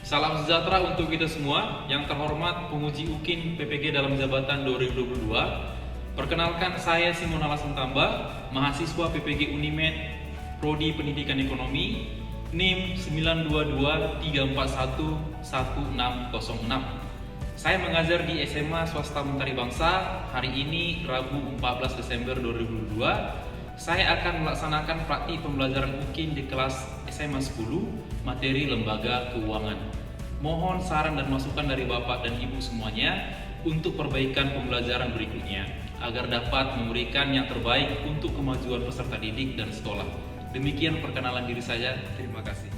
Salam sejahtera untuk kita semua. Yang terhormat penguji UKIN PPG dalam jabatan 2022. Perkenalkan, saya Simon Alasan Tambah, mahasiswa PPG Unimed, Prodi Pendidikan Ekonomi, NIM 92234116006. Saya mengajar di SMA Swasta Mentari Bangsa. Hari ini Rabu 14 Desember 2022. Saya akan melaksanakan praktik pembelajaran UKIN di kelas SMA 10, materi lembaga keuangan. Mohon saran dan masukan dari Bapak dan Ibu semuanya untuk perbaikan pembelajaran berikutnya, agar dapat memberikan yang terbaik untuk kemajuan peserta didik dan sekolah. Demikian perkenalan diri saya. Terima kasih.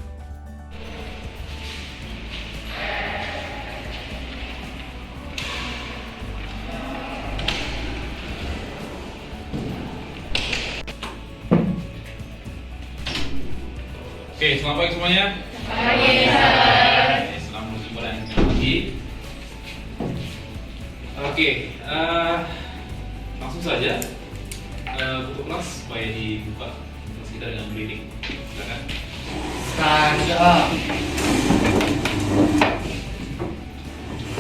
Oke, selamat pagi semuanya. Pagi, Sir. Selamat berjumpa dan selamat pagi. Oke, langsung saja buku kelas supaya dibuka kelas kita dengan reading. Silakan. Stand up.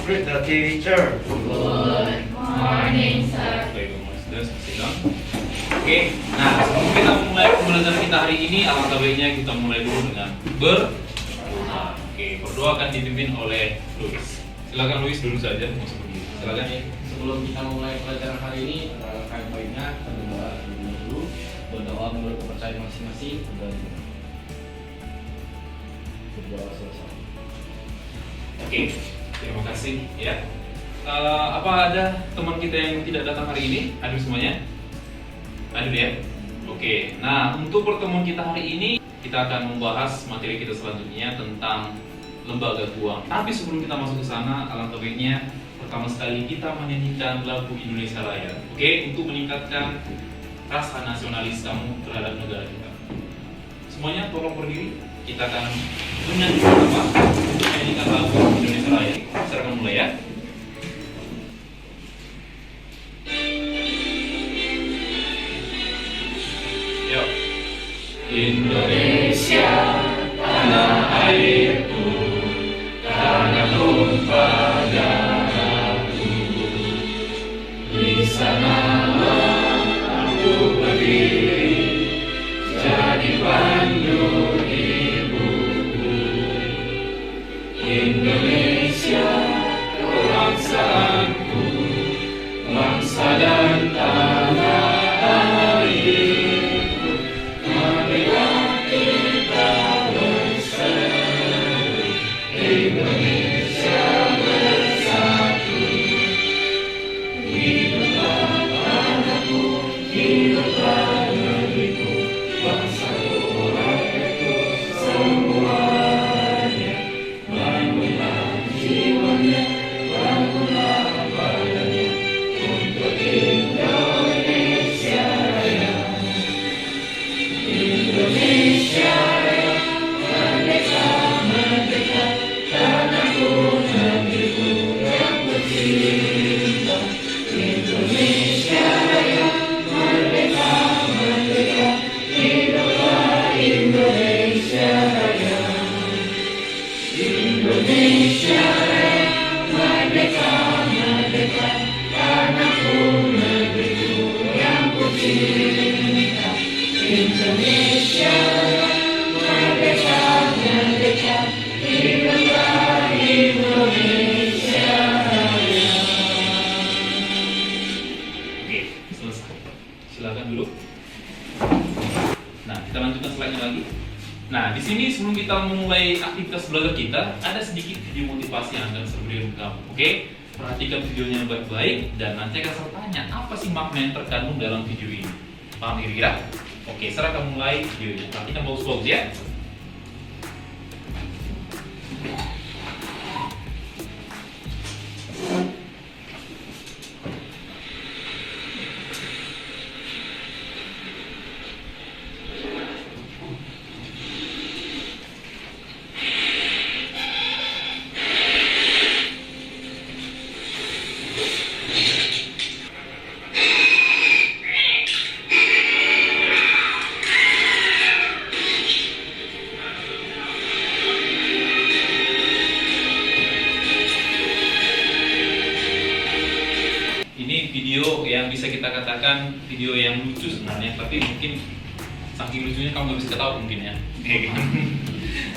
Greet the teacher. Good morning, Sir. Baik, students, sidang. Oke, nah sebelum kita mulai pembelajaran kita hari ini, alangkah baiknya kita mulai dulu dengan berdoa. Oke, berdoa akan dipimpin oleh Luis. Silakan Luis, dulu saja mau seperti itu. Silakan. Sebelum kita mulai pelajaran hari ini, kalian baiknya kita berdoa dulu, berdoa menurut kepercayaan masing-masing dan berdoa selesai. Oke, terima kasih ya. Apa ada teman kita yang tidak datang hari ini? Hadir semuanya? Hadir ya? Oke, nah untuk pertemuan kita hari ini kita akan membahas materi kita selanjutnya tentang lembaga keuangan. Tapi sebelum kita masuk ke sana, alangkah baiknya pertama sekali kita menyanyikan lagu Indonesia Raya. Oke, untuk meningkatkan rasa nasionalis kamu terhadap negara kita. Semuanya tolong berdiri. Kita akan menyanyikan untuk menyanyikan lagu Indonesia Raya. Silakan mulai ya. Yuk. Indonesia, tanah airku, tanah tumpah darahku. Di sanalah aku berdiri, jadi pandu hidupku. Indonesia, kebangsaanku, bangsa dan tanah air. Indonesia bersatu, hiduplah anakku, hiduplah negeriku, bangsaku, rakyatku semuanya. Bangunlah jiwanya, bangunlah badannya untuk Indonesia Raya. Indonesia Raya, merdeka, merdeka. Tanahku, negeriku yang kucinta. Indonesia Raya, merdeka, merdeka. Hiduplah Indonesia Raya. Indonesia Raya, merdeka, merdeka. Tanahku, negeriku yang kucinta. Indonesia Raya, merdeka, merdeka. Hiduplah Indonesia Raya. Oke, selesai. Silakan dulu. Nah, kita lanjutkan slide-nya lagi. Nah, di sini sebelum kita memulai aktivitas belajar kita, ada sedikit video motivasi yang akan saya berikan ke kamu. Oke, perhatikan videonya baik-baik dan nanti akan saya tanya apa sih makna yang terkandung dalam video ini. Paham kira-kira? Oke, sekarang akan mulai videonya. Perhatikan bagus-bagus ya. menampilkan video yang lucu sebenarnya, tapi mungkin saking lucunya kamu nggak bisa ketawa mungkin ya.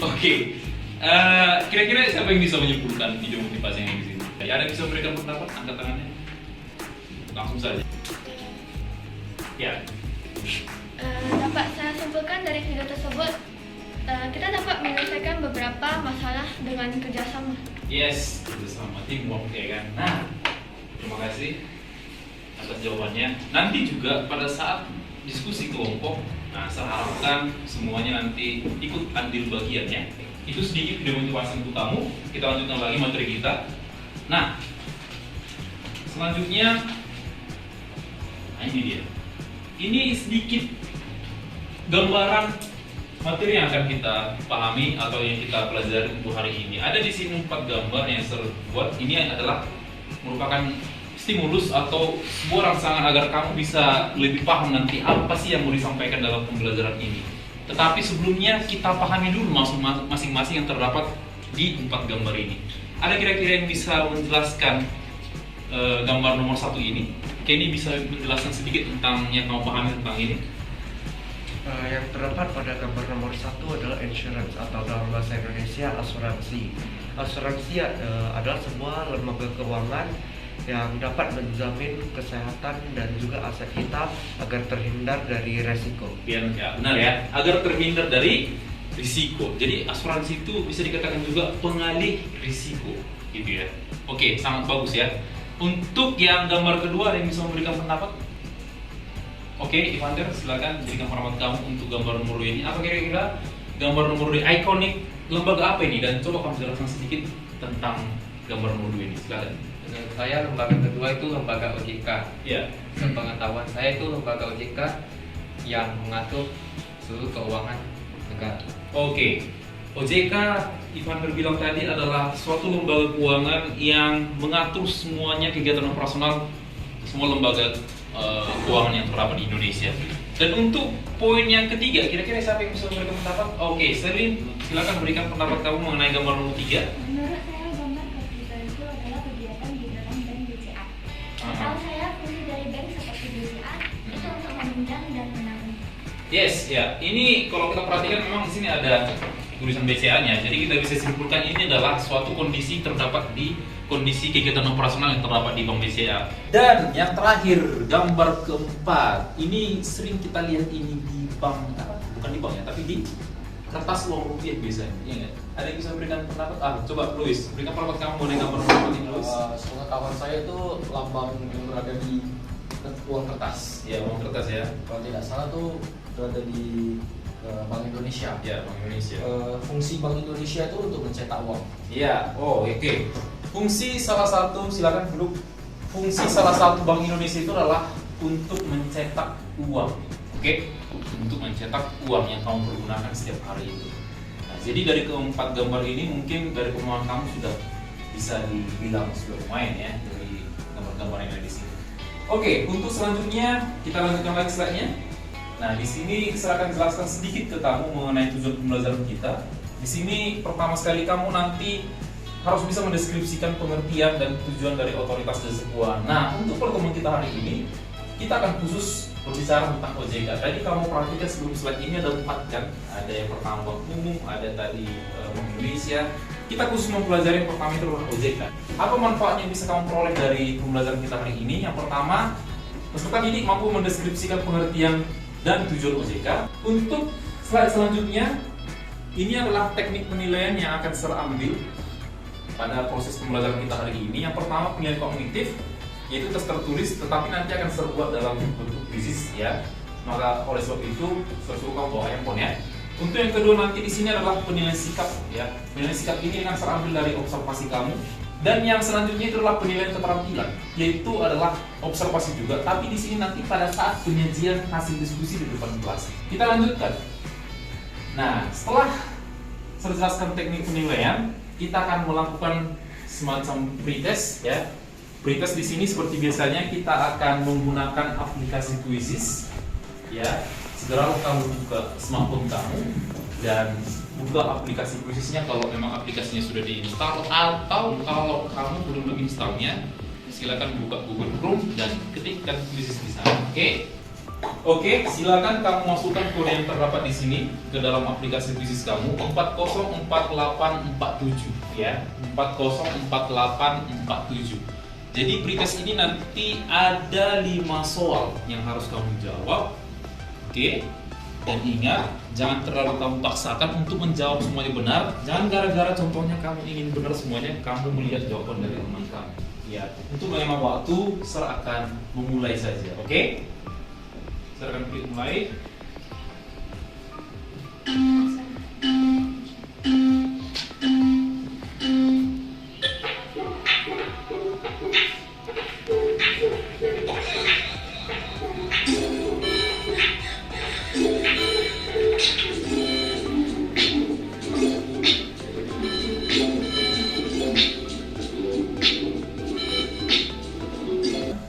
Oke. Kira-kira siapa yang bisa menyimpulkan video motivasi yang di sini? Ada yang bisa memberikan pendapat? Angkat tangannya. Langsung saja. Ya. Dapat saya simpulkan dari video tersebut, kita dapat menyelesaikan beberapa masalah dengan kerjasama. Yes, bersama teamwork ya kan. Nah, terima kasih atas jawabannya. Nanti juga pada saat diskusi kelompok, nah saya harapkan semuanya nanti ikut andil bagiannya. Itu sedikit video motivasi untuk kamu. Kita lanjutkan lagi materi kita. Nah, selanjutnya, nah ini dia. Ini sedikit gambaran materi yang akan kita pahami atau yang kita pelajari untuk hari ini. Ada di sini 4 gambar yang saya buat. Ini adalah merupakan stimulus atau sebuah rangsangan agar kamu bisa lebih paham nanti apa sih yang mau disampaikan dalam pembelajaran ini. Tetapi sebelumnya kita pahami dulu masing-masing yang terdapat di 4 gambar ini. Ada kira-kira yang bisa menjelaskan gambar nomor 1 ini? Kenny bisa menjelaskan sedikit tentang yang kamu pahami tentang ini? Yang terdapat pada gambar nomor 1 adalah insurance atau dalam bahasa Indonesia asuransi. Asuransi adalah sebuah lembaga keuangan yang dapat menjamin kesehatan dan juga aset kita agar terhindar dari resiko. Ya, benar ya, agar terhindar dari risiko. Jadi asuransi itu bisa dikatakan juga pengalih risiko, gitu ya. Oke, sangat bagus ya. Untuk yang gambar kedua, ada yang bisa memberikan pendapat? Oke, Ivander, silakan berikan pendapat kamu untuk gambar nomor 2 ini. Apa kira-kira gambar nomor 2 ikonik lembaga apa ini? Dan coba kamu jelaskan sedikit tentang gambar nomor 2 ini. Silakan. Menurut saya lembaga kedua itu lembaga OJK. Ya. Sepengetahuan saya itu lembaga OJK yang mengatur seluruh keuangan negara. Oke. OJK, Ivander bilang tadi adalah suatu lembaga keuangan yang mengatur semuanya kegiatan operasional semua lembaga keuangan yang terdapat di Indonesia. Dan untuk poin yang ketiga, kira-kira siapa yang bisa memberikan pendapat? Oke, Selin, silakan berikan pendapat kamu mengenai gambar nomor 3. Menurut saya gambar ketiga itu adalah kegiatan di dalam bank BCA. Setahu saya fungsi dari bank seperti BCA itu untuk meminjam dan menabung. Yes, ya. Ini kalau kita perhatikan memang di sini ada tulisan BCA-nya. Jadi kita bisa simpulkan ini adalah suatu kondisi terdapat di kondisi kegiatan operasional yang terdapat di Bank BCA. Dan yang terakhir, gambar keempat. Ini sering kita lihat ini di bank, bukan di bank ya, tapi di kertas uang rupiah biasanya. Iya nggak? Ada yang bisa berikan pendapat? Coba Luis, berikan pendapat kamu mengenai gambar keempat ini, Luis. Sepengetahuan saya itu lambang yang berada di uang kertas. Ya, uang kertas ya. Kalau tidak salah tuh berada di Bank Indonesia. Ya, Bank Indonesia. Fungsi Bank Indonesia itu untuk mencetak uang. Iya, oke. Fungsi salah satu, silakan duduk. Fungsi salah satu Bank Indonesia itu adalah untuk mencetak uang, oke? Untuk mencetak uang yang kamu pergunakan setiap hari itu. Nah, jadi dari keempat gambar ini mungkin dari pemahaman kamu sudah bisa dibilang sudah lumayan ya dari gambar-gambar yang ada di sini. Oke, untuk selanjutnya kita lanjutkan lagi slide-nya. Nah, di sini saya akan jelaskan sedikit ke kamu mengenai tujuan pembelajaran kita. Di sini pertama sekali kamu nanti harus bisa mendeskripsikan pengertian dan tujuan dari otoritas jasa keuangan. Nah, untuk pertemuan kita hari ini, kita akan khusus berbicara tentang OJK. Tadi kamu perhatikan sebelum slide ini ada 4 kan? Ada yang pertama Bank Umum, ada tadi Bank Indonesia. Kita khusus mempelajari yang pertama itu adalah OJK. Apa manfaat yang bisa kamu peroleh dari pembelajaran kita hari ini? Yang pertama, peserta didik mampu mendeskripsikan pengertian dan tujuan OJK. Untuk slide selanjutnya, ini adalah teknik penilaian yang akan saya ambil pada proses pembelajaran kita hari ini. Yang pertama penilaian kognitif, yaitu tes tertulis, tetapi nanti akan saya buat dalam bentuk kuisis ya. Maka oleh sebab itu saya suruh kamu bawa handphone ya. Untuk yang kedua nanti di sini adalah penilaian sikap ya. Penilaian sikap ini akan saya ambil dari observasi kamu. Dan yang selanjutnya itu adalah penilaian keterampilan, yaitu adalah observasi juga. Tapi di sini nanti pada saat penyajian hasil diskusi di depan kelas. Kita lanjutkan. Nah, setelah saya jelaskan teknik penilaian, kita akan melakukan semacam pretest ya. Pretest di sini seperti biasanya kita akan menggunakan aplikasi Quizzes ya. Segera kamu buka smartphone kamu dan buka aplikasi Quizzesnya kalau memang aplikasinya sudah diinstal, atau kalau kamu belum menginstalnya silakan buka Google Chrome dan ketikkan Quizizz di sana. Oke, silakan kamu masukkan kode yang terdapat di sini ke dalam aplikasi Quizizz kamu 404847 ya. 404847. Jadi pretest ini nanti ada 5 soal yang harus kamu jawab. Oke. Dan ingat, jangan terlalu kamu paksakan untuk menjawab semuanya benar. Jangan gara-gara contohnya kamu ingin benar semuanya, kamu melihat jawaban dari teman kamu. Ya, untuk menghemat waktu, saya akan memulai saja. Oke? Saya akan klik mulai.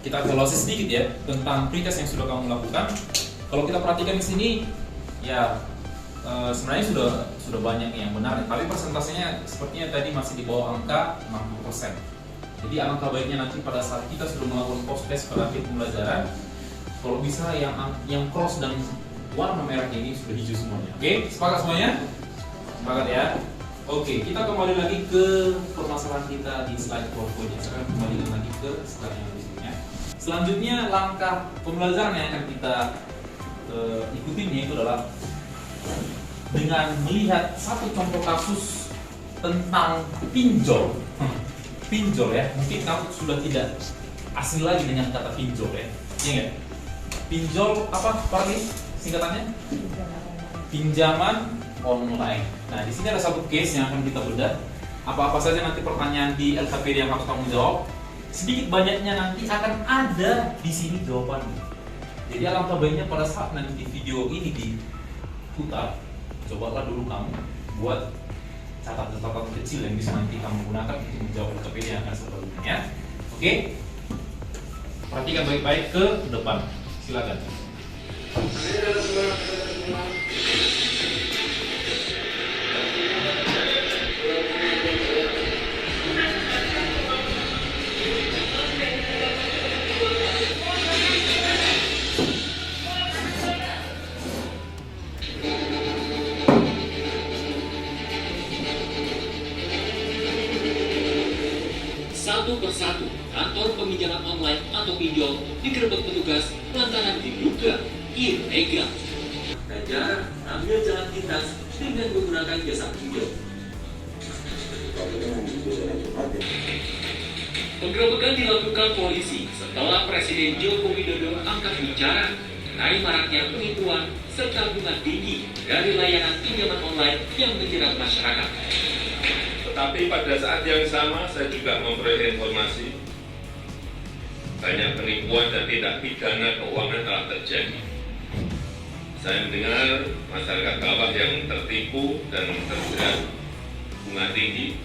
Kita evaluasi sedikit ya tentang pretest yang sudah kamu lakukan. Kalau kita perhatikan di sini, ya sebenarnya sudah banyak yang benar, tapi persentasenya sepertinya tadi masih di bawah angka 60%. Jadi alangkah baiknya nanti pada saat kita sudah melakukan post test pada akhir pembelajaran, kalau bisa yang cross dan warna merah ini sudah hijau semuanya. Oke, sepakat semuanya? Sepakat ya? Oke, kita kembali lagi ke permasalahan kita di slide PowerPoint. Sekarang kembalikan lagi ke slide yang di sini ya. Selanjutnya langkah pembelajaran yang akan kita ikutin yaitu adalah dengan melihat satu contoh kasus tentang pinjol. Pinjol ya, mungkin kamu sudah tidak asing lagi dengan kata pinjol ya. Iya nggak? Pinjol apa Parli singkatannya? Pinjaman online. Nah, di sini ada satu case yang akan kita bedah. Apa-apa saja nanti pertanyaan di LKPD yang harus kamu jawab, sedikit banyaknya nanti akan ada di sini jawabannya. Jadi alangkah baiknya pada saat nanti video ini diputar, cobalah dulu kamu buat catatan-catatan kecil yang bisa nanti kamu gunakan untuk menjawab LKPD yang akan selanjutnya ya. Oke? Perhatikan baik-baik ke depan. Silakan. Satu persatu, kantor peminjaman online atau pinjol digerebek petugas lantaran diduga ilegal. Dan jarang ambil jalan pintas dengan menggunakan jasa pinjol. Penggerebekan dilakukan polisi setelah Presiden Joko Widodo angkat bicara mengenai maraknya penipuan serta bunga tinggi dari layanan pinjaman online yang menjerat masyarakat. Tetapi pada saat yang sama saya juga memperoleh informasi banyak penipuan dan tindak pidana keuangan telah terjadi. Saya mendengar masyarakat bawah yang tertipu dan terjerat bunga tinggi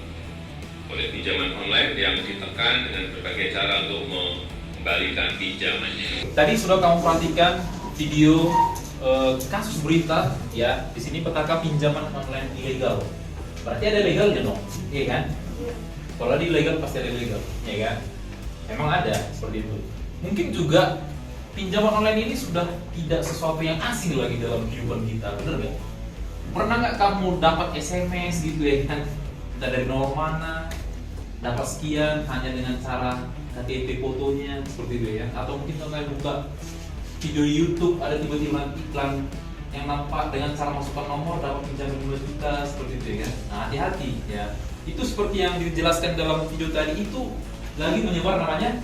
oleh pinjaman online yang ditekan dengan berbagai cara untuk mengembalikan pinjamannya. Tadi sudah kamu perhatikan video kasus berita ya. Di sini petaka pinjaman online ilegal. Berarti ada legalnya dong, iya kan? Kalau ada ilegal pasti ada legal, ya kan? Memang ada seperti itu. Mungkin juga pinjaman online ini sudah tidak sesuatu yang asing lagi dalam kehidupan kita, bener nggak? Pernah nggak kamu dapat SMS gitu ya kan? Entah dari nomor mana, dapat sekian hanya dengan cara KTP fotonya seperti itu ya? Atau mungkin kamu buka video YouTube ada tiba-tiba iklan yang nampak dengan cara masukkan nomor dapat pinjaman 2 juta seperti itu ya. Nah, hati-hati ya. Itu seperti yang dijelaskan dalam video tadi itu lagi menyebar namanya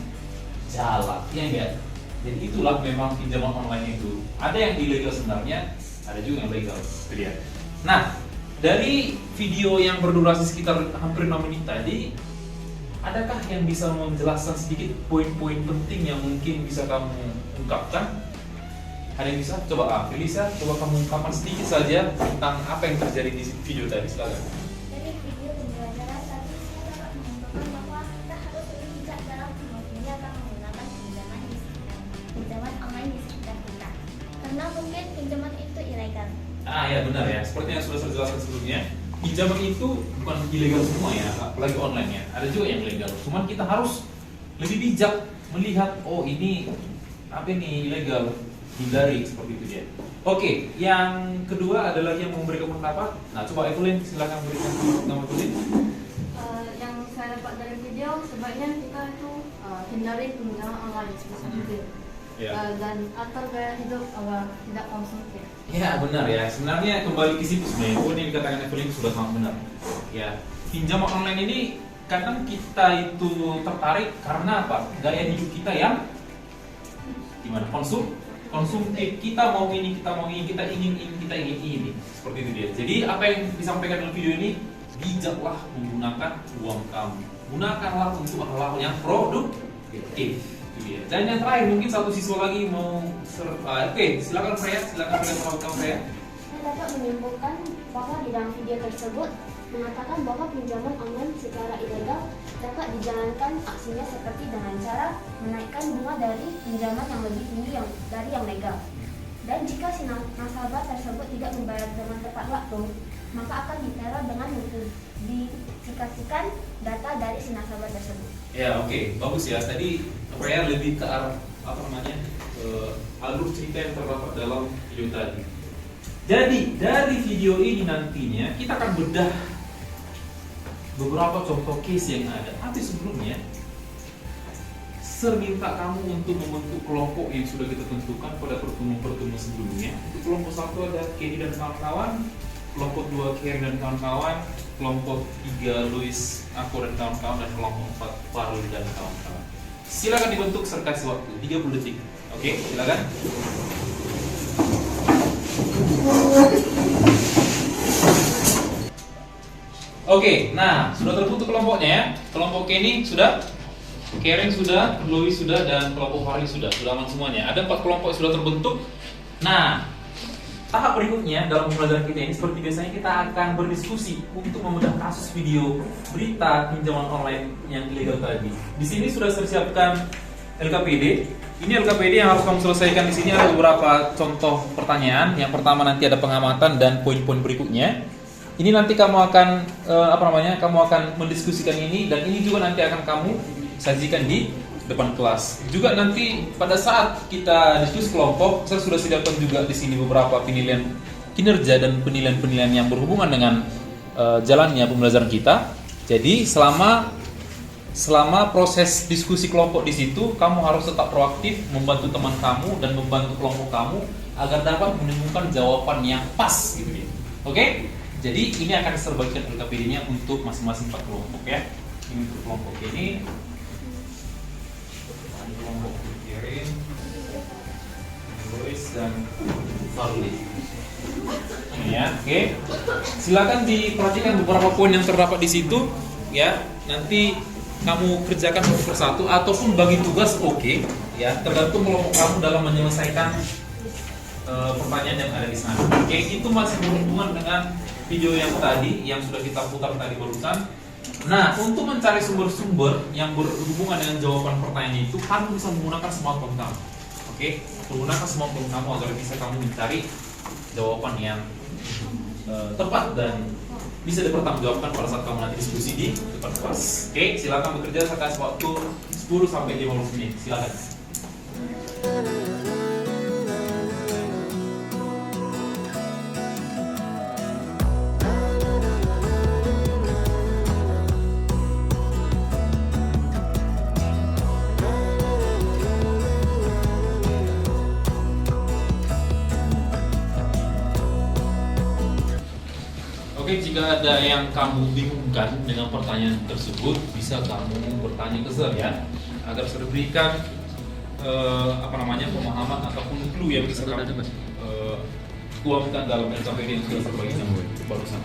jalak, ya enggak? Jadi itulah memang pinjaman online itu. Ada yang ilegal sebenarnya, ada juga yang legal. Itu dia. Nah, dari video yang berdurasi sekitar hampir 6 menit tadi, adakah yang bisa menjelaskan sedikit poin-poin penting yang mungkin bisa kamu ungkapkan? Ada yang bisa? Coba Felisa, coba kamu ungkapkan sedikit saja tentang apa yang terjadi di video tadi, silakan. Dari video pembelajaran tadi saya dapat mengumpulkan bahwa kita harus lebih bijak dalam memilih atau menggunakan pinjaman online di sekitar kita. Karena mungkin pinjaman itu ilegal. Ya benar ya, seperti yang sudah saya jelaskan sebelumnya, pinjaman itu bukan ilegal semua ya, apalagi online ya. Ada juga yang ilegal. Cuman kita harus lebih bijak melihat, oh ini apa nih ilegal, hindari seperti itu dia. Oke, yang kedua ada lagi yang memberikan pendapat. Nah, coba Evelyn silakan berikan nama Evelyn. Yang saya dapat dari video, sebaiknya kita itu hindari penggunaan online sebisa mungkin. Dan atur gaya hidup agar tidak konsumtif. Ya benar ya, sebenarnya kembali ke situ sebenarnya. Oh, ini dikatakan Evelyn sudah sangat benar. Ya, pinjaman online ini kadang kita itu tertarik karena apa? Gaya hidup kita yang gimana? Konsumtif. Kita mau ini, kita ingin ini. Seperti itu dia. Jadi apa yang disampaikan dalam video ini, bijaklah menggunakan uang kamu. Gunakanlah untuk hal-hal yang produktif. Dan yang terakhir mungkin satu siswa lagi mau oke, silakan Freya melakukan Freya. Saya dapat menyimpulkan bahwa di dalam video tersebut mengatakan bahwa pinjaman online secara ilegal dapat dijalankan aksinya seperti dengan cara menaikkan bunga dari pinjaman yang lebih tinggi dari yang legal. Dan jika si nasabah tersebut tidak membayar dengan tepat waktu, maka akan diteror dengan mengidentifikasikan data dari si nasabah tersebut. Ya oke, bagus ya. Tadi Freya lebih ke arah alur cerita yang terdapat dalam video tadi. Jadi dari video ini nantinya kita akan bedah beberapa contoh case yang ada. Tapi sebelumnya, minta kamu untuk membentuk kelompok yang sudah kita tentukan pada pertemuan sebelumnya. Untuk kelompok 1 ada Kenny dan kawan-kawan, kelompok 2 Karen dan kawan-kawan, kelompok 3 Louis, aku dan kawan-kawan, dan kelompok 4 Farul dan kawan-kawan. Silakan dibentuk serta kasih waktu 30 detik. Oke, silakan. Oke, nah sudah terbentuk kelompoknya ya. Kelompok Kenny sudah, Karen sudah, Louis sudah, dan kelompok Farul sudah aman semuanya. Ada 4 kelompok yang sudah terbentuk. Nah, tahap berikutnya dalam pembelajaran kita ini seperti biasanya kita akan berdiskusi untuk membedah kasus video berita pinjaman online yang ilegal tadi. Di sini sudah tersiapkan LKPD. Ini LKPD yang harus kamu selesaikan. Di sini ada beberapa contoh pertanyaan. Yang pertama nanti ada pengamatan dan poin-poin berikutnya. Ini nanti kamu akan kamu akan mendiskusikan ini, dan ini juga nanti akan kamu sajikan di depan kelas. Juga nanti pada saat kita diskusi kelompok, saya sudah sediakan juga di sini beberapa penilaian kinerja dan penilaian-penilaian yang berhubungan dengan jalannya pembelajaran kita. Jadi selama proses diskusi kelompok di situ, kamu harus tetap proaktif membantu teman kamu dan membantu kelompok kamu agar dapat menemukan jawaban yang pas gitu ya. Oke? Jadi ini akan diserbagikan LKPD-nya untuk masing-masing 4 kelompok ya. Ini untuk kelompok ini, kelompok Karen, Louis, dan Farli. Ini ya, oke. Silakan diperhatikan beberapa poin yang terdapat di situ ya. Nanti kamu kerjakan satu persatu ataupun bagi tugas oke, ya. Tergantung kelompok kamu dalam menyelesaikan pertanyaan yang ada di sana. Oke, itu masih berhubungan dengan video yang tadi yang sudah kita putar tadi barusan. Nah, untuk mencari sumber-sumber yang berhubungan dengan jawaban pertanyaan itu, kamu bisa menggunakan smartphone kamu. Oke, menggunakan smartphone kamu agar bisa kamu mencari jawaban yang tepat dan bisa dipertanggungjawabkan pada saat kamu nanti diskusi di depan kelas. Oke, silakan bekerja. Saya kasih waktu 10 sampai 15 menit. Silakan. Oke, jika ada yang kamu bingungkan dengan pertanyaan tersebut, bisa kamu bertanya ke Sir ya, agar Sir berikan pemahaman ataupun clue yang bisa kamu tuangkan dalam LKPD yang sudah terbagikan barusan.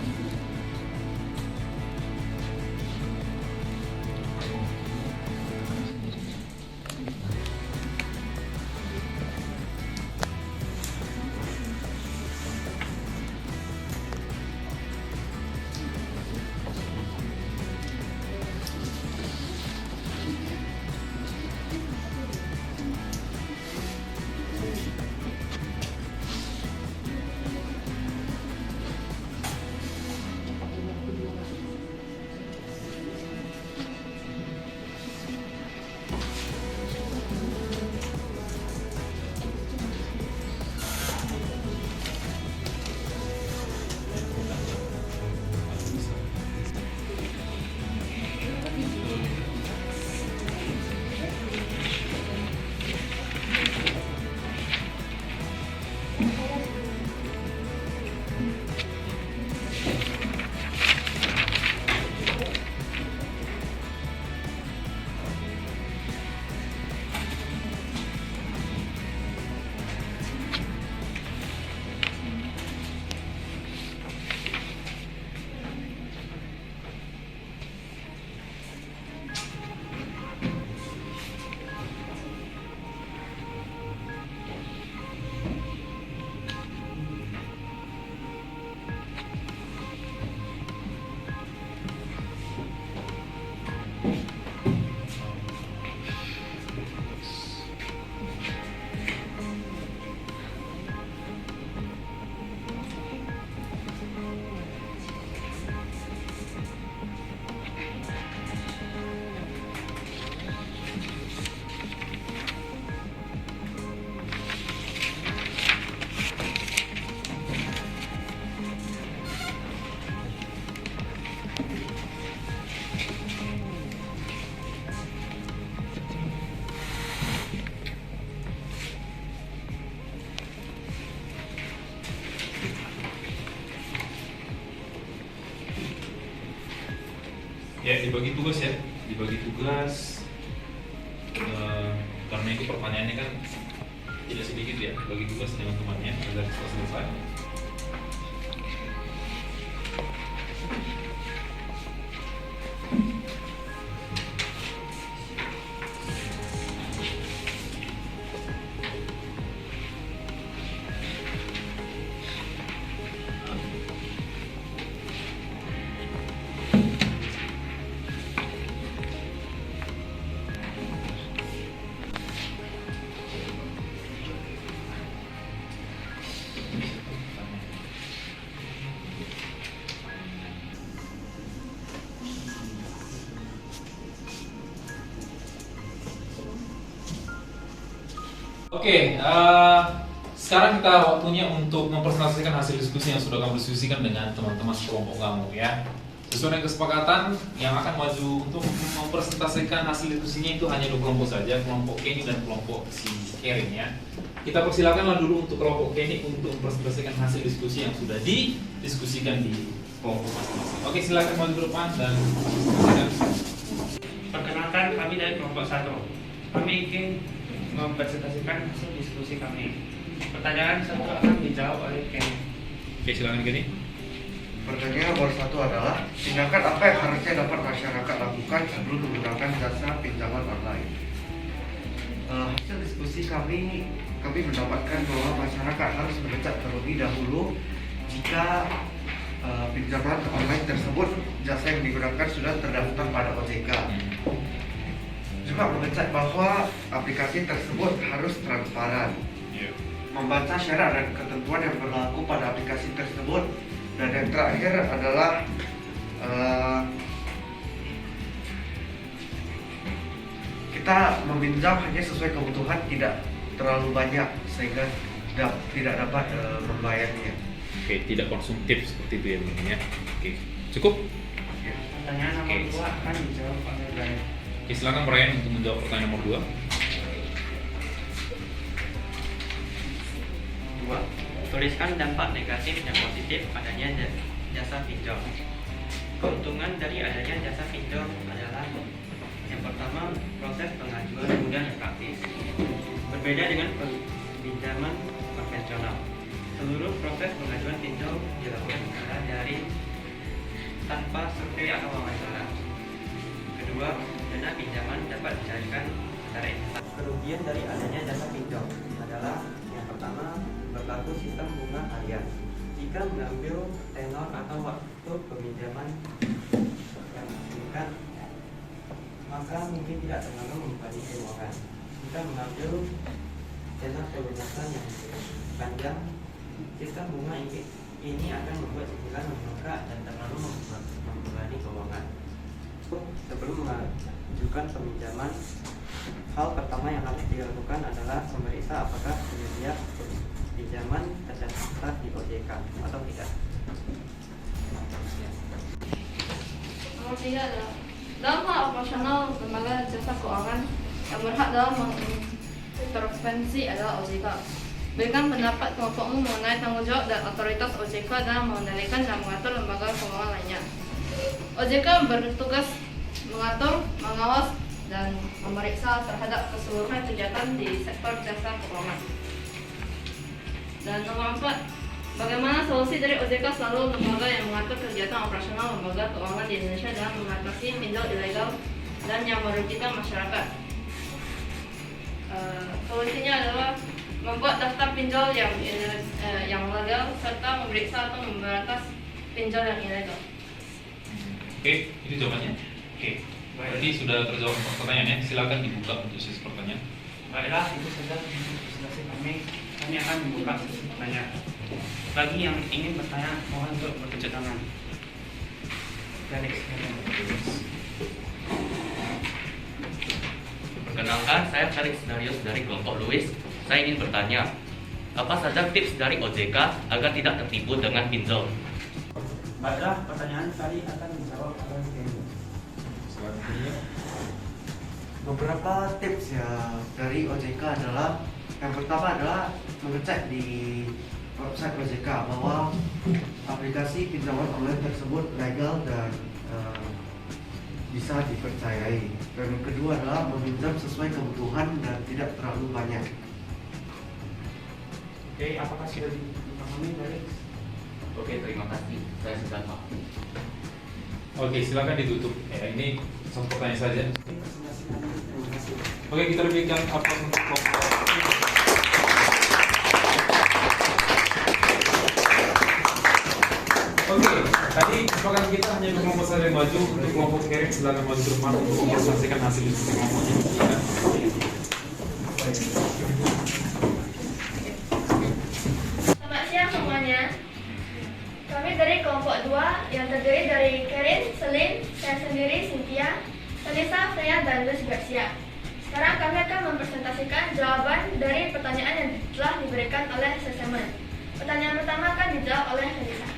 Ya, dibagi tugas ya, dibagi tugas. Karena itu pertanyaannya kan tidak sedikit ya, bagi tugas dengan temannya agar bisa selesai. Oke, sekarang kita waktunya untuk mempresentasikan hasil diskusi yang sudah kamu diskusikan dengan teman-teman sekelompok kamu ya. Sesuai dengan kesepakatan yang akan maju untuk mempresentasikan hasil diskusinya itu hanya 2 kelompok saja, kelompok Kenny dan kelompok si Erin ya. Kita persilakanlah dulu untuk kelompok Kenny untuk mempresentasikan hasil diskusi yang sudah didiskusikan di kelompok masing-masing. Oke, silakan maju ke depan dan perkenalkan, kami dari kelompok 1. Kami ingin mempresentasikan hasil diskusi kami. Pertanyaan 1 akan dijawab oleh Kenny. Oke, silakan Kenny. Pertanyaan nomor 1 adalah tindakan apa yang harusnya dapat masyarakat lakukan sebelum menggunakan jasa pinjaman online? Hasil diskusi kami mendapatkan bahwa masyarakat harus mengecek terlebih dahulu jika pinjaman online tersebut jasa yang digunakan sudah terdaftar pada OJK. Juga mengecek bahwa aplikasi tersebut harus transparan, membaca syarat dan ketentuan yang berlaku pada aplikasi tersebut, dan yang terakhir adalah kita meminjam hanya sesuai kebutuhan, tidak terlalu banyak sehingga tidak dapat membayarnya. Oke, tidak konsumtif seperti itu ya mungkin ya. Oke, cukup? Pertanyaan nomor 2 akan dijawab oleh Brian. Oke, silakan Brian untuk menjawab pertanyaan nomor 2. 2. Tuliskan dampak negatif dan positif adanya jasa pinjol. Keuntungan dari adanya jasa pinjol adalah yang pertama, proses pengajuan mudah dan praktis. Berbeda dengan pinjaman konvensional, seluruh proses pengajuan pinjol dilakukan secara daring tanpa survei atau wawancara. Kedua, dana pinjaman dapat dicairkan secara instan. Kerugian dari adanya jasa pinjol adalah yang pertama, berlaku sistem bunga harian. Jika mengambil tenor atau waktu peminjaman yang singkat, maka mungkin tidak terlalu membebani keuangan. Jika mengambil tenor pelunasan yang panjang, sistem bunga ini akan membuat cicilan membengkak dan terlalu membebani keuangan. Sebelum mengajukan peminjaman, hal pertama yang harus dilakukan adalah memeriksa apakah penyedia pinjaman terdaftar di OJK atau tidak. Nomor 3 adalah dalam hal operasional lembaga jasa keuangan yang berhak dalam mengintervensi adalah OJK. Berikan pendapat kelompokmu mengenai tanggung jawab dan otoritas OJK dalam mengendalikan dan mengatur lembaga keuangan lainnya. OJK bertugas mengatur, mengawas, dan memeriksa terhadap keseluruhan kegiatan di sektor jasa keuangan. Dan nomor 4, bagaimana solusi dari OJK selalu lembaga yang mengatur kegiatan operasional lembaga keuangan di Indonesia dalam mengatasi pinjol ilegal dan yang merugikan masyarakat. Solusinya adalah membuat daftar pinjol yang legal serta memeriksa atau memberantas pinjol yang ilegal. Oke, itu jawabannya. Oke, berarti sudah terjawab pertanyaannya. Silakan dibuka untuk sesi pertanyaan. Baiklah, itu saja untuk presentasi kami. Kami akan membuka sesi pertanyaan. Bagi yang ingin bertanya, mohon untuk bertunjuk tangan. Perkenalkan, saya Felix Darius dari kelompok Louis. Saya ingin bertanya, apa saja tips dari OJK agar tidak tertipu dengan pinjol? Baiklah, pertanyaan tadi akan dijawab oleh Kenny. Beberapa tips ya dari OJK adalah yang pertama adalah mengecek di website OJK bahwa aplikasi pinjaman online tersebut legal dan bisa dipercayai. Dan kedua adalah meminjam sesuai kebutuhan dan tidak terlalu banyak. Oke, apakah sudah dipahami dari? Oke, terima kasih. Saya sudah paham. Oke, silakan ditutup. Ya, ini satu pertanyaan saja. Oke, kita berikan apa untuk kelompok. Oke, tadi kesepakatan kita hanya kelompok saja yang maju. Untuk kelompok Kering silakan maju ke depan untuk mempresentasikan hasil diskusi kelompoknya. Selamat siang semuanya. Kami dari kelompok 2 yang terdiri dari Kerin, Selim, saya sendiri, Cynthia, Talisa, Freya, dan Luz Garcia. Sekarang kami akan mempresentasikan jawaban dari pertanyaan yang telah diberikan oleh Sesemen. Pertanyaan pertama akan dijawab oleh Talisa.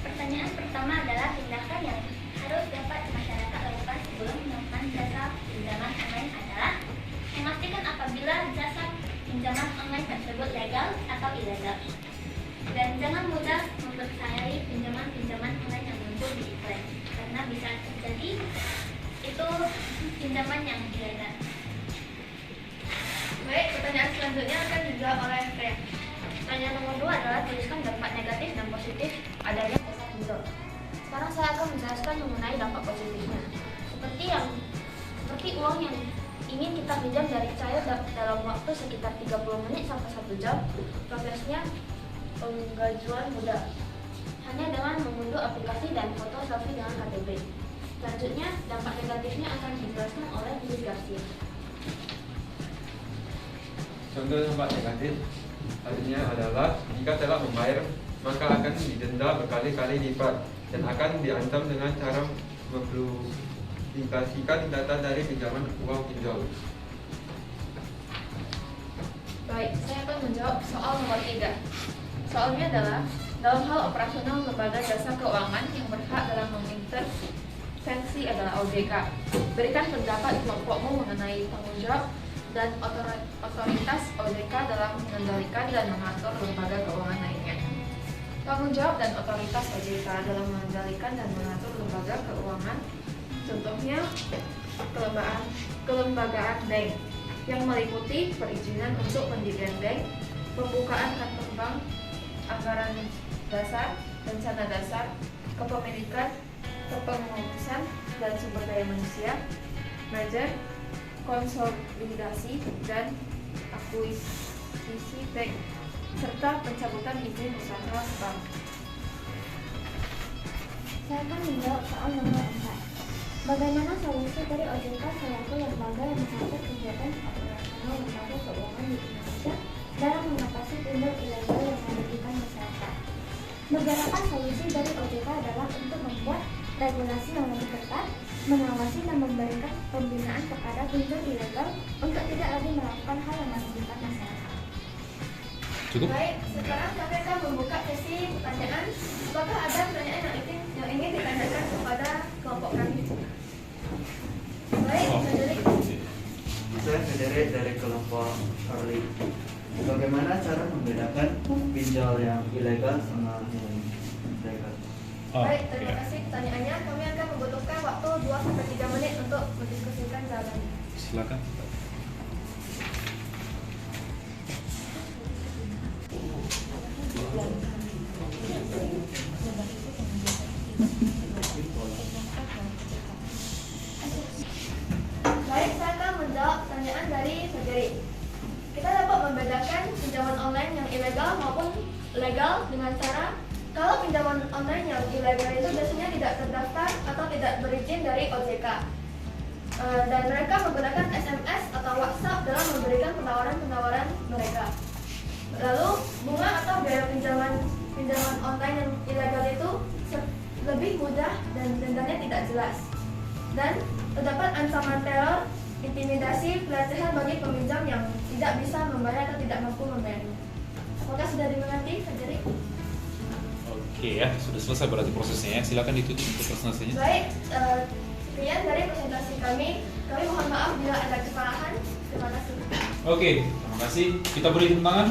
Pertanyaan pertama adalah tindakan yang harus dapat masyarakat lakukan sebelum melakukan jasa pinjaman online adalah memastikan apabila jasa pinjaman online tersebut legal atau ilegal. Dan jangan mudah mempercayai pinjaman-pinjaman online yang muncul di iklan, karena bisa terjadi itu pinjaman yang ilegal. Baik, pertanyaan selanjutnya akan dijawab oleh Freya. Pertanyaan nomor 2 adalah tuliskan dampak negatif dan positif adanya jasa pinjol. Sekarang saya akan menjelaskan mengenai dampak positifnya. Seperti uang yang ingin kita pinjam dari cair dalam waktu sekitar 30 menit sampai 1 jam. Prosesnya penggajuan mudah, hanya dengan mengunduh aplikasi dan foto selfie dengan KTP. Selanjutnya, dampak negatifnya akan dijelaskan oleh Luz Garcia. Contoh dampak negatif artinya adalah jika telah membayar maka akan didenda berkali-kali lipat dan akan diancam dengan cara mempublikasikan data dari pinjaman uang pinjol. Baik, saya akan menjawab soal nomor 3. Soalnya adalah, dalam hal operasional lembaga jasa keuangan yang berhak dalam mengintervensi adalah OJK. Berikan pendapat kelompokmu mengenai tanggung jawab dan otoritas OJK dalam mengendalikan dan mengatur lembaga keuangan lainnya. Tanggung jawab dan otoritas OJK dalam mengendalikan dan mengatur lembaga keuangan, contohnya kelembagaan bank yang meliputi perizinan untuk pendirian bank, pembukaan kartu bank, anggaran dasar, rencana dasar, kepemilikan, kepengurusan dan sumber daya manusia, merger, konsolidasi dan akuisisi bank, serta pencabutan izin usaha bank. Saya akan menjawab soal nomor 4. Bagaimana solusi dari OJK selaku lembaga yang mengatur kegiatan operasional lembaga keuangan di Indonesia dalam mengatasi pinjol ilegal yang merugikan masyarakat? Beberapa solusi dari OJK adalah untuk membuat regulasi yang lebih ketat, mengawasi dan memberikan pembinaan kepada pinjol ilegal untuk tidak lagi melakukan hal yang merugikan masyarakat. Cukup? Baik, sekarang kami akan membuka sesi pertanyaan. Apakah ada pertanyaan yang ingin ditanyakan kepada kelompok kami? Baik, Frederick. Saya Frederick dari kelompok Charlie. Bagaimana cara membedakan pinjol yang ilegal sama yang legal? Baik, terima kasih pertanyaannya. Kami akan membutuhkan waktu 2-3 menit untuk mendiskusikan jawabannya. Silakan. Baik, saya akan menjawab pertanyaan dari Frederick. Kita dapat membedakan pinjaman online yang ilegal maupun legal dengan cara kalau pinjaman online yang ilegal itu biasanya tidak terdaftar atau tidak berizin dari OJK. Dan mereka menggunakan SMS atau WhatsApp dalam memberikan penawaran-penawaran mereka. Lalu bunga atau biaya pinjaman online yang ilegal itu lebih mudah dan dendanya tidak jelas. Dan terdapat ancaman teror, intimidasi, pelecehan bagi peminjam yang tidak bisa membayar atau tidak mampu membayarnya. Apakah sudah dimengerti, Frederick? Oke ya, sudah selesai berarti prosesnya ya. Silakan ditutup untuk presentasinya. Baik, sekian dari presentasi kami. Kami mohon maaf bila ada kesalahan. Terima kasih. Oke, terima kasih. Kita beri tepuk tangan.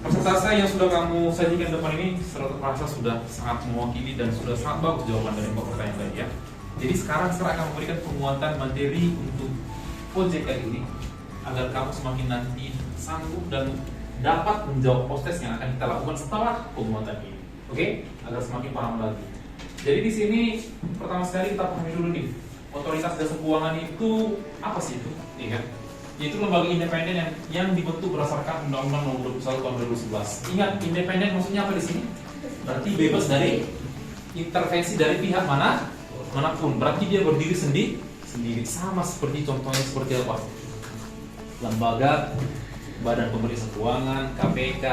Persentase yang sudah kamu sajikan depan ini terasa sudah sangat mewakili dan sudah sangat bagus jawaban dari 4 pertanyaan tadi ya. Jadi sekarang saya akan memberikan penguatan materi untuk OJK ini agar kamu semakin nanti sanggup dan dapat menjawab post-test yang akan kita lakukan setelah penguatan ini. Oke? Agar semakin paham lagi. Jadi di sini pertama sekali kita pahami dulu nih, otoritas jasa keuangan itu apa sih itu? Iya kan? Yaitu lembaga independen yang dibentuk berdasarkan Undang-Undang Nomor 21 Tahun 2011. Ingat, independen maksudnya apa di sini? Berarti bebas dari intervensi dari pihak manapun. Berarti dia berdiri sendiri. Sama seperti contohnya seperti apa? Lembaga Badan Pemeriksa Keuangan, KPK,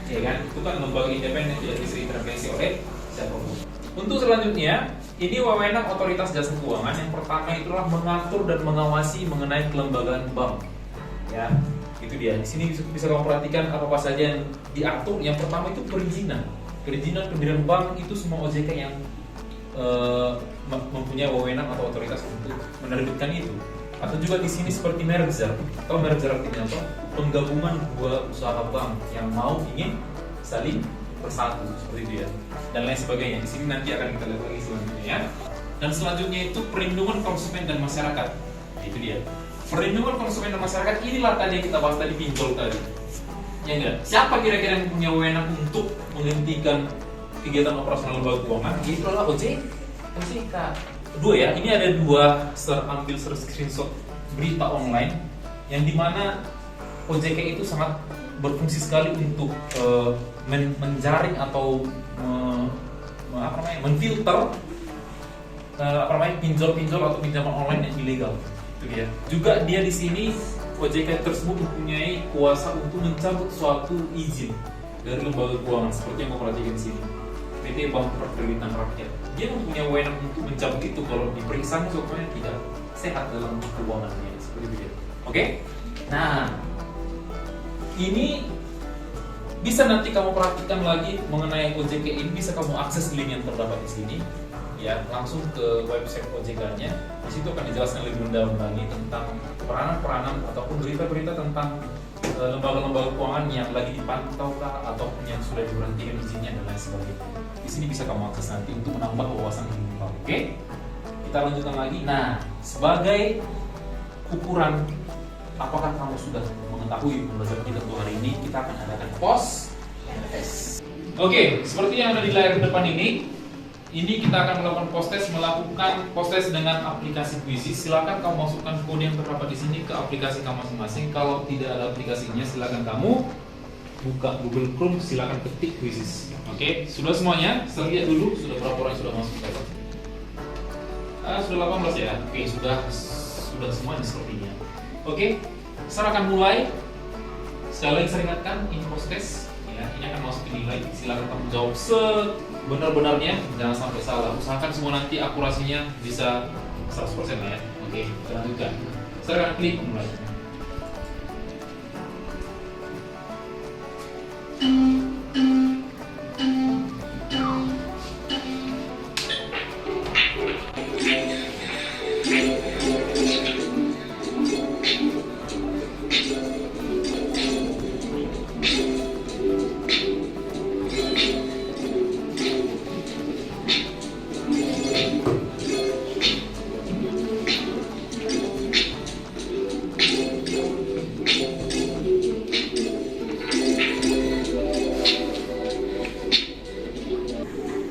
ya kan? Itu kan lembaga independen tidak bisa intervensi oleh siapapun. Untuk selanjutnya, ini wewenang otoritas jasa keuangan yang pertama itulah mengatur dan mengawasi mengenai kelembagaan bank. Ya, itu dia. Di sini bisa kamu perhatikan apa saja yang diatur. Yang pertama itu perizinan pendirian bank, itu semua OJK yang mempunyai wewenang atau otoritas untuk menerbitkan itu. Atau juga di sini seperti merger. Atau merger artinya apa? Penggabungan dua usaha bank yang ingin saling bersatu seperti itu ya. Dan lain sebagainya. Di sini nanti akan kita lihat lagi selanjutnya ya. Dan selanjutnya itu perlindungan konsumen dan masyarakat. Itu dia. Perlindungan konsumen dan masyarakat inilah tadi yang kita bahas tadi, pinjol tadi. Ya enggak? Siapa kira-kira yang punya wewenang untuk menghentikan kegiatan operasional lembaga keuangan? Itu adalah OJK. Kedua ya, ini ada dua ambil screenshot berita online yang dimana OJK itu sangat berfungsi sekali untuk menjaring atau menfilter pinjol-pinjol atau pinjaman online yang ilegal. Itu dia. Juga dia di sini OJK tersebut mempunyai kuasa untuk mencabut suatu izin dari lembaga keuangan seperti yang kau perhatikan di sini. PT Bank Perkreditan Rakyat. Dia mempunyai wewenang untuk mencabut itu kalau diperiksa contohnya tidak sehat dalam keuangannya seperti itu ya. Oke? Nah, ini bisa nanti kamu perhatikan lagi mengenai OJK ini, bisa kamu akses link yang terdapat di sini ya, langsung ke website OJK-nya. Di situ akan dijelaskan lebih mendalam lagi tentang peranan-peranan ataupun berita-berita tentang lembaga-lembaga keuangan yang lagi dipantau ataupun yang sudah diberhentikan izinnya dan lain sebagainya. Di sini bisa kamu akses nanti untuk menambah wawasan ilmu kamu. Oke? Kita lanjutkan lagi. Nah, sebagai ukuran apakah kamu sudah mengetahui pembelajaran kita untuk hari ini, kita akan adakan post test. Oke, seperti yang ada di layar depan ini kita akan melakukan melakukan post test dengan aplikasi Quizzes. Silakan kamu masukkan kode yang terdapat di sini ke aplikasi kamu masing-masing. Kalau tidak ada aplikasinya, silakan kamu buka Google Chrome, silakan ketik Quizzes. Oke, sudah semuanya? Saya lihat dulu sudah berapa orang yang sudah masuk. Sudah 18 ya. Oke, sudah semuanya sepertinya. Oke, saya akan mulai. Sekali lagi saya ingatkan, ini post test ya, ini akan masuk ke nilai. Silakan kamu jawab sebenar-benarnya, jangan sampai salah. Usahakan semua nanti akurasinya bisa 100% ya. Oke, kita lanjutkan. Saya akan klik mulai.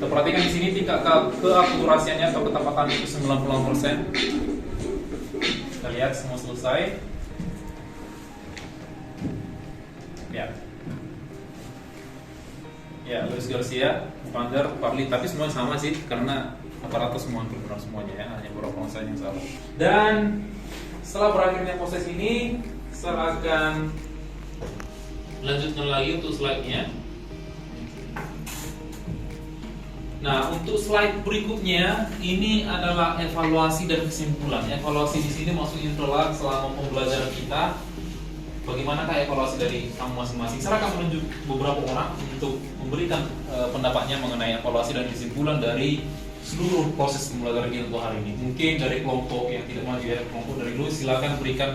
Perhatikan di sini tingkat keakurasiannya atau ketepatan itu 90%. Kita lihat semua selesai. Ya, Luis Garcia, Vander, Parli, tapi semuanya sama sih karena aparatus semua benar semuanya ya, hanya beberapa saja yang salah. Dan setelah berakhirnya proses ini, saya akan lanjutkan lagi untuk slide-nya. Nah, untuk slide berikutnya ini adalah evaluasi dan kesimpulan. Evaluasi di sini maksudnya adalah selama pembelajaran kita, bagaimanakah evaluasi dari kamu masing-masing. Saya akan menunjuk beberapa orang untuk memberikan pendapatnya mengenai evaluasi dan kesimpulan dari seluruh proses pembelajaran kita untuk hari ini. Mungkin dari kelompok yang tidak maju ya, kelompok dari Luis, silakan berikan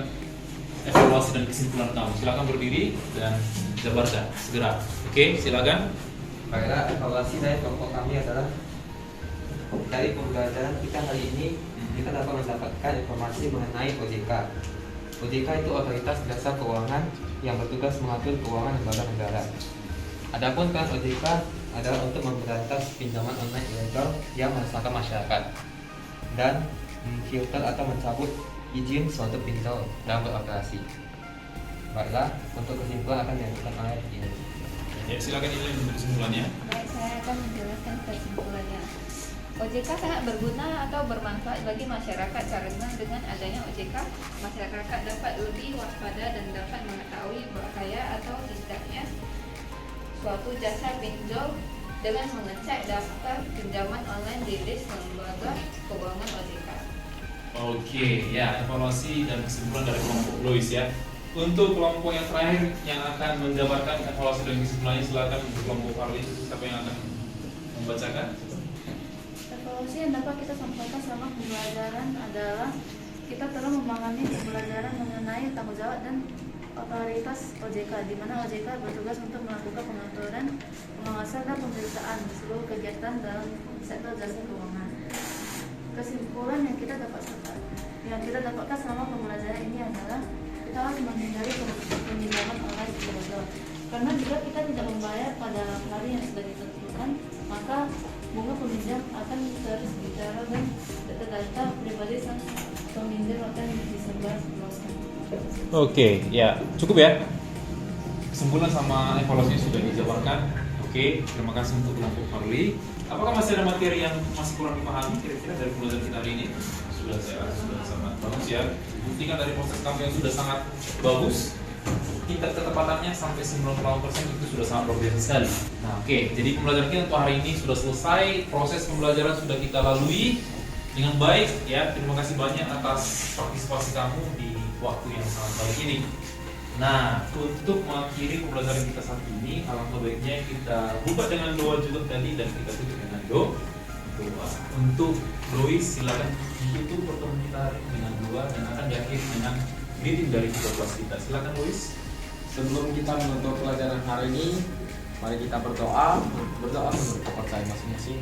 evaluasi dan kesimpulan kamu. Silakan berdiri dan jabarkan segera. Oke, silakan. Baiklah, evaluasi dari kelompok kami adalah dari pembelajaran kita hari ini kita dapat mendapatkan informasi mengenai OJK. OJK itu otoritas jasa keuangan yang bertugas mengatur keuangan lembaga negara. Adapun peran OJK adalah untuk memberantas pinjaman online ilegal yang meresahkan masyarakat dan memfilter atau mencabut izin suatu pinjol dalam beroperasi. Baiklah, untuk kesimpulan akan dilakukan oleh ini. Ya, silakan Ilin untuk kesimpulannya. Baik, saya akan menjelaskan kesimpulannya. OJK sangat berguna atau bermanfaat bagi masyarakat karena dengan adanya OJK, masyarakat dapat lebih waspada dan dapat mengetahui bahaya atau tidaknya suatu jasa pinjol dengan mengecek daftar pinjaman online di list lembaga keuangan OJK. Oke, ya, evaluasi dan kesimpulan dari kelompok Lois ya. Untuk kelompok yang terakhir yang akan menjabarkan evaluasi dan kesimpulannya, silakan untuk kelompok Farli. Siapa yang akan membacakan? Evaluasi yang dapat kita sampaikan selama pembelajaran adalah kita telah memahami pembelajaran mengenai tanggung jawab dan otoritas OJK, di mana OJK bertugas untuk melakukan pengaturan, pengawasan dan pemeriksaan seluruh kegiatan dalam sektor jasa keuangan. Kesimpulan yang kita dapatkan selama pembelajaran ini adalah kita harus menghindari pinjaman online ilegal. Karena jika kita tidak membayar pada hari yang sudah ditentukan, maka bunga peminjam akan terus bicara dan data pribadi sang peminjam akan disebarluaskan. Oke, ya, cukup ya. Kesimpulan sama evaluasinya sudah dijabarkan. Oke, terima kasih untuk kelompok Farli. Apakah masih ada materi yang masih kurang dipahami kira-kira dari pembelajaran kita hari ini? Sudah sangat bagus ya. Buktikan dari proses kami yang sudah sangat bagus. Tingkat ketepatannya sampai 98% itu sudah sangat luar biasa sekali. Nah, oke, jadi pembelajaran kita untuk hari ini sudah selesai. Proses pembelajaran sudah kita lalui dengan baik ya. Terima kasih banyak atas partisipasi kamu di waktu yang sangat baik ini. Nah, untuk mengakhiri pembelajaran kita saat ini, alangkah baiknya kita buka dengan doa juga tadi dan kita tutup dengan doa. Untuk Lois, silakan ditutup pertemuan kita hari ini dengan doa dan akan diakhiri dengan greeting dari kedua kelas kita. Silakan Lois. Sebelum kita menutup pelajaran hari ini, mari kita berdoa menurut kepercayaan masing-masing.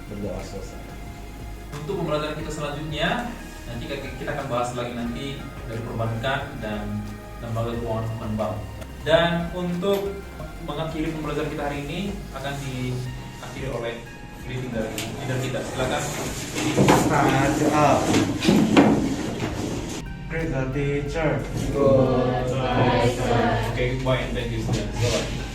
Berdoa selesai. Untuk pembelajaran kita selanjutnya, nanti kita akan bahas lagi nanti dari perbankan dan lembaga keuangan bank. Dan untuk mengakhiri pembelajaran kita hari ini akan diakhiri oleh greeting dari leader kita. Silakan. Stand up. Greet the teacher. Good. Okay, goodbye and thank you students. Bye.